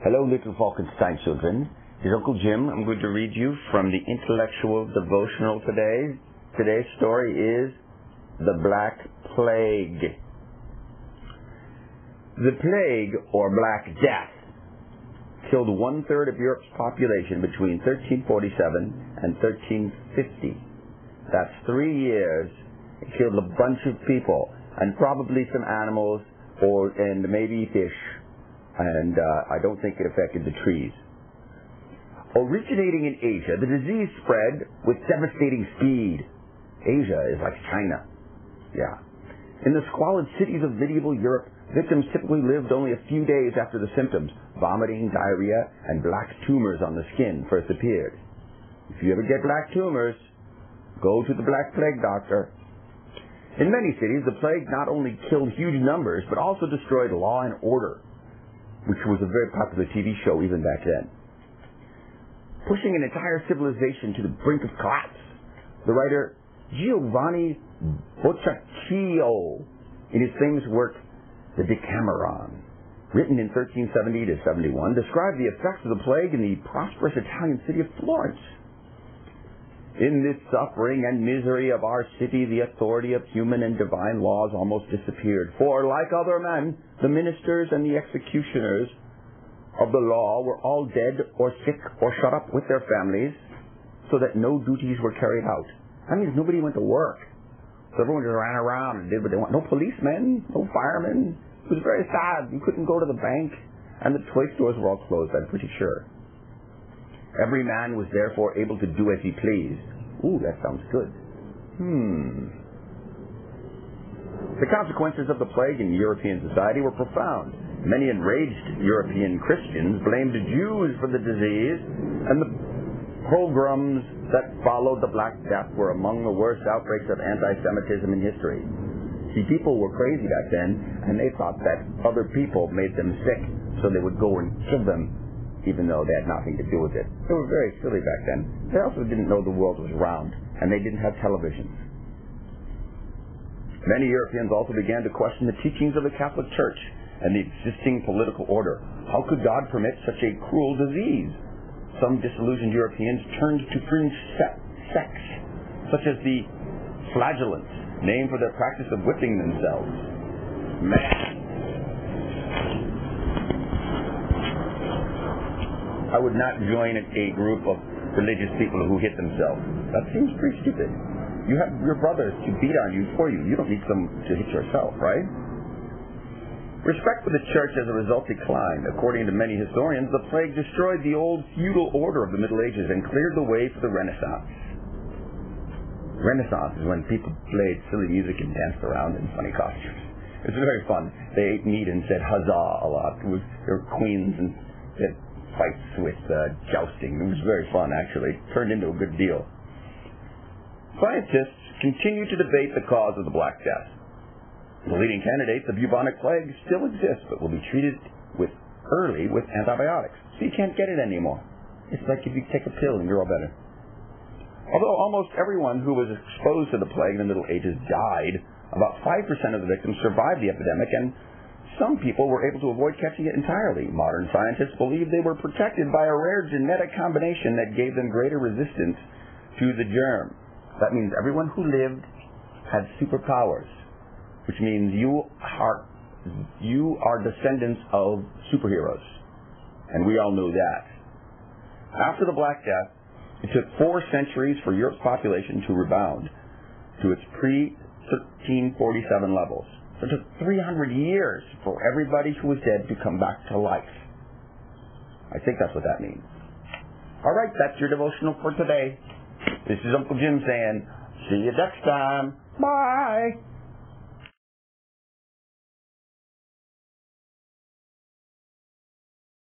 Hello, little Falkenstein children. Here's Uncle Jim. I'm going to read you from the intellectual devotional today. Today's story is the Black Plague. The plague, or Black Death, killed 1/3 of Europe's population between 1347 and 1350. That's 3 years. It killed a bunch of people, and probably some animals, and maybe fish. And I don't think it affected the trees. Originating in Asia, the disease spread with devastating speed. Asia is like China. Yeah. In the squalid cities of medieval Europe, victims typically lived only a few days after the symptoms. Vomiting, diarrhea, and black tumors on the skin first appeared. If you ever get black tumors, go to the Black Plague doctor. In many cities, the plague not only killed huge numbers, but also destroyed law and order, which was a very popular TV show even back then. Pushing an entire civilization to the brink of collapse, the writer Giovanni Boccaccio, in his famous work, The Decameron, written in 1370 to 71, described the effects of the plague in the prosperous Italian city of Florence. In this suffering and misery of our city, the authority of human and divine laws almost disappeared. For, like other men, the ministers and the executioners of the law were all dead or sick or shut up with their families, so that no duties were carried out. That means nobody went to work. So everyone just ran around and did what they want. No policemen, no firemen. It was very sad. You couldn't go to the bank, and the toy stores were all closed, I'm pretty sure. Every man was therefore able to do as he pleased. Ooh, that sounds good. The consequences of the plague in European society were profound. Many enraged European Christians blamed the Jews for the disease, and the pogroms that followed the Black Death were among the worst outbreaks of anti-Semitism in history. See, people were crazy back then, and they thought that other people made them sick, so they would go and kill them, even though they had nothing to do with it. They were very silly back then. They also didn't know the world was round, and they didn't have televisions. Many Europeans also began to question the teachings of the Catholic Church and the existing political order. How could God permit such a cruel disease? Some disillusioned Europeans turned to fringe sects, such as the Flagellants, named for their practice of whipping themselves. I would not join a group of religious people who hit themselves. That seems pretty stupid. You have your brothers to beat on you for you. You don't need them to hit yourself, right? Respect for the church as a result declined. According to many historians, the plague destroyed the old feudal order of the Middle Ages and cleared the way for the Renaissance. Renaissance is when people played silly music and danced around in funny costumes. It was very fun. They ate meat and said huzzah a lot. There were queens and they had fights with jousting. It was very fun, actually. It turned into a good deal. Scientists continue to debate the cause of the Black Death. The leading candidates of bubonic plague still exist, but will be treated early with antibiotics. So you can't get it anymore. It's like if you take a pill and you're all better. Although almost everyone who was exposed to the plague in the Middle Ages died, about 5% of the victims survived the epidemic, and some people were able to avoid catching it entirely. Modern scientists believe they were protected by a rare genetic combination that gave them greater resistance to the germ. That means everyone who lived had superpowers, which means you are descendants of superheroes. And we all know that. After the Black Death, it took 4 centuries for Europe's population to rebound to its pre-1347 levels. So it took 300 years for everybody who was dead to come back to life. I think that's what that means. All right, that's your devotional for today. This is Uncle Jim saying, see you next time. Bye.